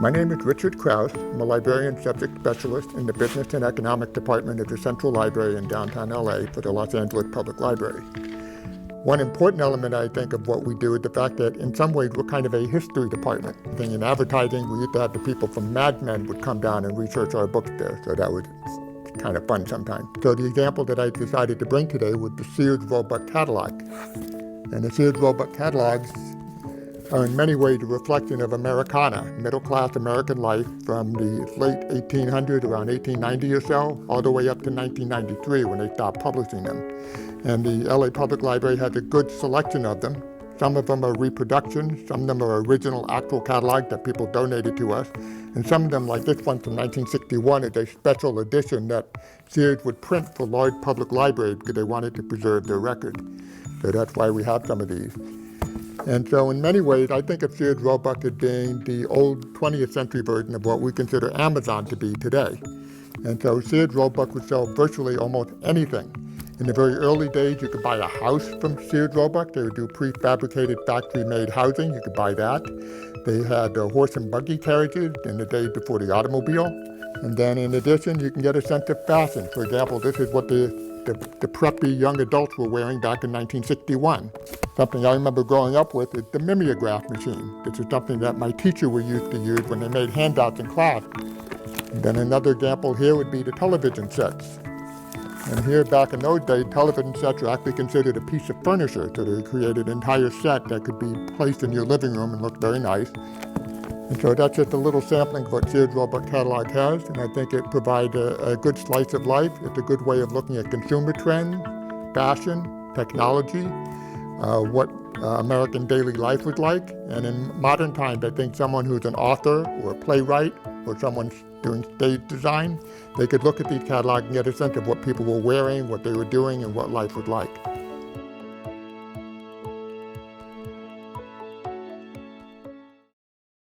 My name is Richard Krause. I'm a librarian subject specialist in the Business and Economic Department of the Central Library in downtown LA for the Los Angeles Public Library. One important element, I think, of what we do is the fact that in some ways we're kind of a history department. I think in advertising, we used to have the people from Mad Men would come down and research our books there, so that was kind of fun sometimes. So the example that I decided to bring today was the Sears Roebuck catalog. And the Sears Roebuck catalogs are in many ways a reflection of Americana, middle-class American life from the late 1800s, around 1890 or so, all the way up to 1993 when they stopped publishing them. And the LA Public Library has a good selection of them. Some of them are reproductions, some of them are original actual catalogs that people donated to us, and some of them, like this one from 1961, is a special edition that Sears would print for large public libraries because they wanted to preserve their record. So that's why we have some of these. And so in many ways, I think of Sears Roebuck as being the old 20th century version of what we consider Amazon to be today. And so Sears Roebuck would sell virtually almost anything. In the very early days, you could buy a house from Sears Roebuck. They would do prefabricated factory-made housing. You could buy that. They had horse and buggy carriages in the days before the automobile. And then in addition, you can get a sense of fashion. For example, this is what the preppy young adults were wearing back in 1961. Something I remember growing up with is the mimeograph machine. This is something that my teacher would used to use when they made handouts in class. And then another example here would be the television sets. And here back in those days, television sets were actually considered a piece of furniture, so they created an entire set that could be placed in your living room and look very nice. And so that's just a little sampling of what Sears Roebuck catalog has, and I think it provides a good slice of life. It's a good way of looking at consumer trends, fashion, technology, what American daily life was like. And in modern times, I think someone who's an author or a playwright or someone doing stage design, they could look at these catalogs and get a sense of what people were wearing, what they were doing, and what life was like.